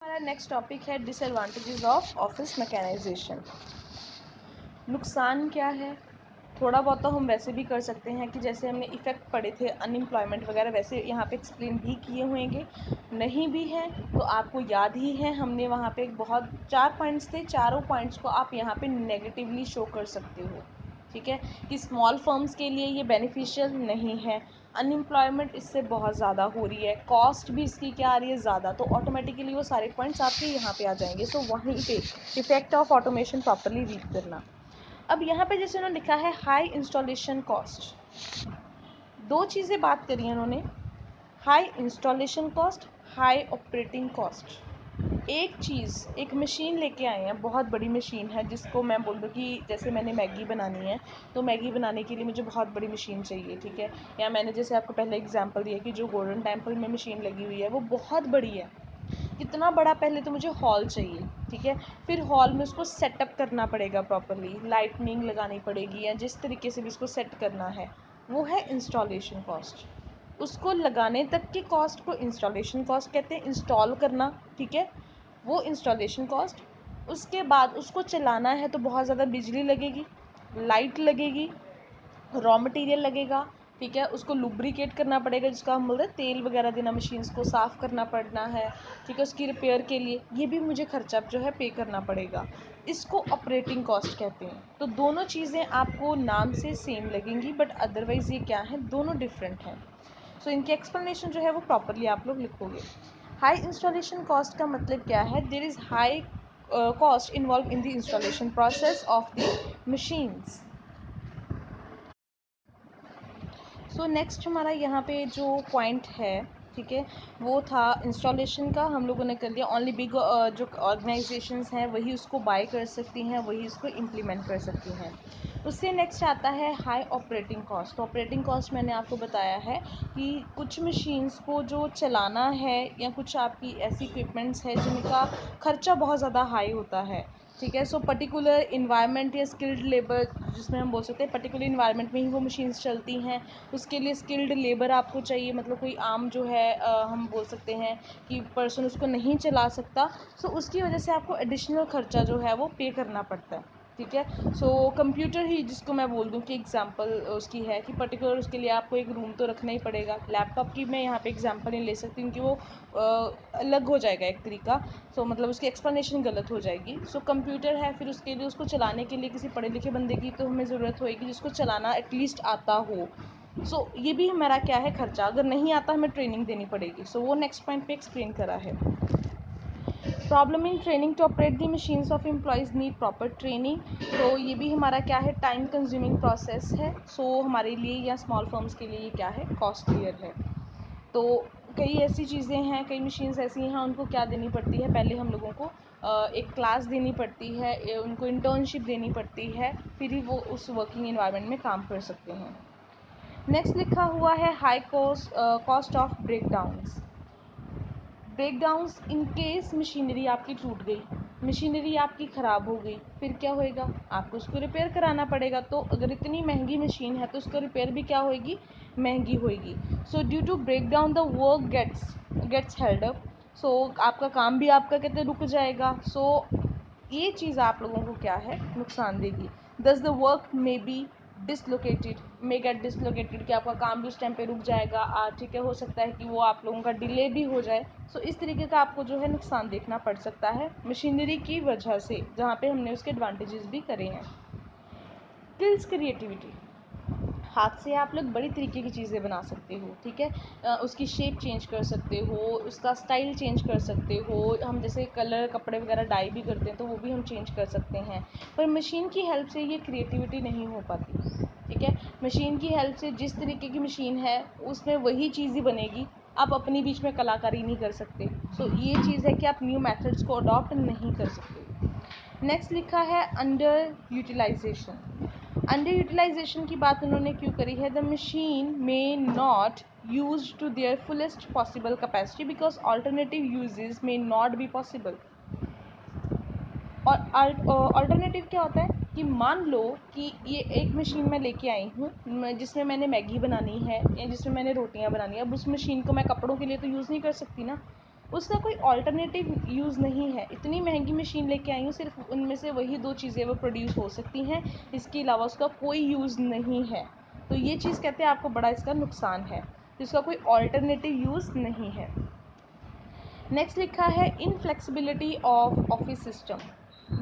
हमारा next topic है disadvantages of office mechanisation. नुकसान क्या है, थोड़ा बहुत तो हम वैसे भी कर सकते हैं कि जैसे हमने इफ़ेक्ट पढ़े थे अनएम्प्लॉयमेंट वगैरह, वैसे यहाँ पे एक्सप्लेन भी किए होंगे। नहीं भी हैं तो आपको याद ही है, हमने वहाँ पे बहुत 4 पॉइंट्स थे, चारों पॉइंट्स को आप यहाँ पे नेगेटिवली शो कर सकते हो। ठीक है, कि स्मॉल फर्म्स के लिए ये बेनिफिशियल नहीं है, अनएम्प्लॉयमेंट इससे बहुत ज़्यादा हो रही है, कॉस्ट भी इसकी क्या आ रही है ज़्यादा, तो ऑटोमेटिकली वो सारे पॉइंट्स आपके यहाँ पे आ जाएंगे। सो वहीं पे effect of automation properly read करना। अब यहाँ पे जैसे उन्होंने लिखा है हाई इंस्टॉलेशन कॉस्ट, दो चीज़ें बात करी हैं उन्होंने, high installation cost, high operating cost. एक चीज़, एक मशीन लेके आए हैं, बहुत बड़ी मशीन है, जिसको मैं बोल दूँ कि जैसे मैंने मैगी बनानी है तो मैगी बनाने के लिए मुझे बहुत बड़ी मशीन चाहिए। ठीक है, या मैंने जैसे आपको पहले एग्जांपल दिया कि जो गोल्डन टेम्पल में मशीन लगी हुई है वो बहुत बड़ी है। कितना बड़ा, पहले तो मुझे हॉल चाहिए। ठीक है, फिर हॉल में उसको सेटअप करना पड़ेगा प्रॉपरली, लाइटनिंग लगानी पड़ेगी, या जिस तरीके से भी उसको सेट करना है, वो है इंस्टॉलेशन कॉस्ट। उसको लगाने तक की कॉस्ट को इंस्टॉलेशन कॉस्ट कहते हैं, इंस्टॉल करना। ठीक है, वो इंस्टॉलेशन कॉस्ट। उसके बाद उसको चलाना है तो बहुत ज़्यादा बिजली लगेगी, लाइट लगेगी, रॉ मटेरियल लगेगा। ठीक है, उसको लुब्रिकेट करना पड़ेगा, जिसको हम बोलते हैं तेल वगैरह देना, मशीन्स को साफ़ करना पड़ना है। ठीक है, उसकी रिपेयर के लिए ये भी मुझे खर्चा जो है पे करना पड़ेगा। इसको ऑपरेटिंग कॉस्ट कहते हैं। तो दोनों चीज़ें आपको नाम से सेम लगेंगी, बट अदरवाइज़ ये क्या है, दोनों डिफरेंट हैं। सो इनकी एक्सप्लेनेशन जो है वो प्रॉपरली आप लोग लिखोगे। हाई इंस्टॉलेशन कॉस्ट का मतलब क्या है, there is high cost involve in the installation process of the machines. So next हमारा यहाँ पे जो पॉइंट है, ठीक है, वो था इंस्टॉलेशन का, हम लोगों ने कर लिया। ओनली बिग जो ऑर्गेनाइजेशंस हैं वही उसको बाय कर सकती हैं, वही इसको इम्प्लीमेंट कर सकती हैं। उससे नेक्स्ट आता है हाई ऑपरेटिंग कॉस्ट। तो ऑपरेटिंग कॉस्ट मैंने आपको बताया है कि कुछ मशीन्स को जो चलाना है, या कुछ आपकी ऐसी इक्विपमेंट्स है जिनका खर्चा बहुत ज़्यादा हाई होता है। ठीक है, सो पर्टिकुलर इन्वायरमेंट या स्किल्ड लेबर, जिसमें हम बोल सकते हैं पर्टिकुलर इन्वायरमेंट में ही वो मशीन्स चलती हैं, उसके लिए स्किल्ड लेबर आपको चाहिए। मतलब कोई आम जो है हम बोल सकते हैं कि पर्सन उसको नहीं चला सकता, सो उसकी वजह से आपको एडिशनल खर्चा जो है वो पे करना पड़ता है। ठीक है, सो कंप्यूटर ही जिसको मैं बोल दूं कि एग्जांपल उसकी है कि पर्टिकुलर उसके लिए आपको एक रूम तो रखना ही पड़ेगा। लैपटॉप की मैं यहाँ पे एग्जांपल नहीं ले सकती क्योंकि वो अलग हो जाएगा एक तरीका, सो मतलब उसकी एक्सप्लेनेशन गलत हो जाएगी। सो कंप्यूटर है, फिर उसके लिए उसको चलाने के लिए किसी पढ़े लिखे बंदे की तो हमें ज़रूरत होएगी जिसको चलाना एटलीस्ट आता हो। सो ये भी हमारा क्या है, खर्चा। अगर नहीं आता हमें ट्रेनिंग देनी पड़ेगी। सो वो नेक्स्ट पॉइंट पे एक्सप्लेन करा है। Problem in training to operate the machines of employees need proper training. तो ये भी हमारा क्या है, टाइम कंज्यूमिंग प्रोसेस है। सो हमारे लिए या स्मॉल फर्म्स के लिए ये क्या है, कॉस्टलियर है। तो कई ऐसी चीज़ें हैं, कई मशीन्स ऐसी हैं उनको क्या देनी पड़ती है, पहले हम लोगों को एक क्लास देनी पड़ती है, उनको इंटर्नशिप देनी पड़ती है, फिर ही वो उस वर्किंग इन्वायरमेंट में काम कर सकते हैं। नेक्स्ट लिखा हुआ है high cost of breakdowns. Breakdowns in case machinery आपकी टूट गई, मशीनरी आपकी ख़राब हो गई, फिर क्या होएगा, आपको उसको रिपेयर कराना पड़ेगा। तो अगर इतनी महंगी मशीन है तो उसको रिपेयर भी क्या होएगी, महंगी होएगी। So due to breakdown the work gets held up. So आपका काम भी आपका कहते रुक जाएगा। सो ये चीज़ आप लोगों को क्या है, नुकसान देगी। दस the work may be dislocated, may gate dislocated, कि आपका काम भी उस टाइम पे रुक जाएगा। ठीक है, हो सकता है कि वो आप लोगों का डिले भी हो जाए। सो इस तरीके का आपको जो है नुकसान देखना पड़ सकता है मशीनरी की वजह से, जहाँ पे हमने उसके एडवांटेजेस भी करे हैं। स्किल्स क्रिएटिविटी, हाथ से आप लोग बड़ी तरीके की चीज़ें बना सकते हो। ठीक है, उसकी शेप चेंज कर सकते हो, उसका स्टाइल चेंज कर सकते हो। हम जैसे कलर कपड़े वगैरह डाई भी करते हैं तो वो भी हम चेंज कर सकते हैं, पर मशीन की हेल्प से ये क्रिएटिविटी नहीं हो पाती। ठीक है, मशीन की हेल्प से जिस तरीके की मशीन है उसमें वही चीज़ ही बनेगी, आप अपनी बीच में कलाकारी नहीं कर सकते। सो ये चीज़ है कि आप न्यू मेथड्स को अडॉप्ट नहीं कर सकते। नेक्स्ट लिखा है अंडर यूटिलाइजेशन। अंडर यूटिलाइजेशन की बात उन्होंने क्यों करी है, the machine may not use to their fullest possible capacity because alternative uses may not be possible. और अल्टरनेटिव क्या होता है कि मान लो कि ये एक मशीन मैं लेके आई हूँ जिसमें मैंने मैगी बनानी है या जिसमें मैंने रोटियाँ बनानी है। अब उस मशीन को मैं कपड़ों के लिए तो यूज़ नहीं कर सकती ना, उसका कोई ऑल्टरनेटिव यूज़ नहीं है। इतनी महंगी मशीन लेके आई हूँ, सिर्फ उनमें से वही 2 चीज़ें वो प्रोड्यूस हो सकती हैं, इसके अलावा उसका कोई यूज़ नहीं है। तो ये चीज़ कहते हैं आपको बड़ा इसका नुकसान है, जिसका कोई ऑल्टरनेटिव यूज़ नहीं है। नेक्स्ट लिखा है इनफ्लेक्सिबिलिटी ऑफ ऑफिस सिस्टम।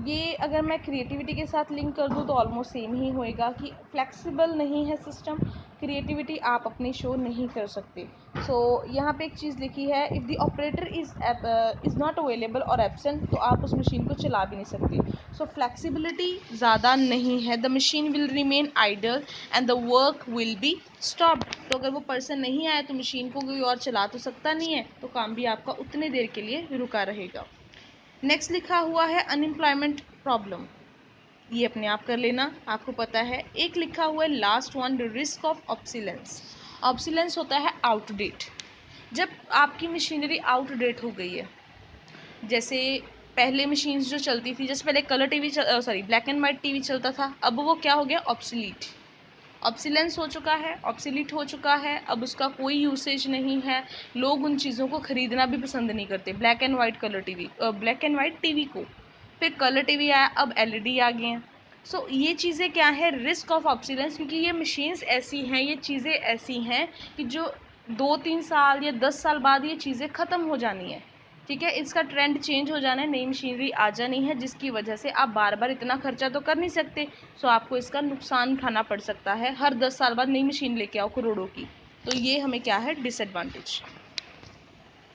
ये अगर मैं क्रिएटिविटी के साथ लिंक कर दूँ तो ऑलमोस्ट सेम ही होएगा कि फ्लेक्सिबल नहीं है सिस्टम, क्रिएटिविटी आप अपनी शो नहीं कर सकते। सो यहाँ पे एक चीज़ लिखी है, if the operator is not available और एब्सेंट, तो आप उस मशीन को चला भी नहीं सकते। सो फ्लेक्सिबिलिटी ज़्यादा नहीं है। The machine will remain idle and the work will be stopped. तो अगर वो पर्सन नहीं आया तो मशीन को कोई और चला तो सकता नहीं है, तो काम भी आपका उतने देर के लिए रुका रहेगा। नेक्स्ट लिखा हुआ है अनएम्प्लॉयमेंट प्रॉब्लम, ये अपने आप कर लेना, आपको पता है। एक लिखा हुआ है last one, the risk of obsolescence. Obsolescence होता है आउटडेट। जब आपकी मशीनरी आउटडेट हो गई है, जैसे पहले मशीन्स जो चलती थी, जैसे पहले colour TV black and white TV चलता था, अब वो क्या हो गया, ऑब्सलीट, ऑब्सिलेंस हो चुका है, ऑब्सलीट हो चुका है, अब उसका कोई यूसेज नहीं है। लोग उन चीज़ों को ख़रीदना भी पसंद नहीं करते, ब्लैक एंड वाइट टीवी को। फिर कलर टीवी आया, अब एलईडी आ गए हैं। सो ये चीज़ें क्या है, रिस्क ऑफ ऑब्सिलेंस, क्योंकि ये मशीन्स ऐसी हैं, ये चीज़ें ऐसी हैं कि जो 2-3 साल या 10 साल बाद ये चीज़ें ख़त्म हो जानी है। ठीक है, इसका ट्रेंड चेंज हो जाना है, नई मशीनरी आ जानी है, जिसकी वजह से आप बार बार इतना खर्चा तो कर नहीं सकते। सो आपको इसका नुकसान उठाना पड़ सकता है, हर 10 साल बाद नई मशीन लेके आओ करोड़ों की। तो ये हमें क्या है, डिसएडवांटेज।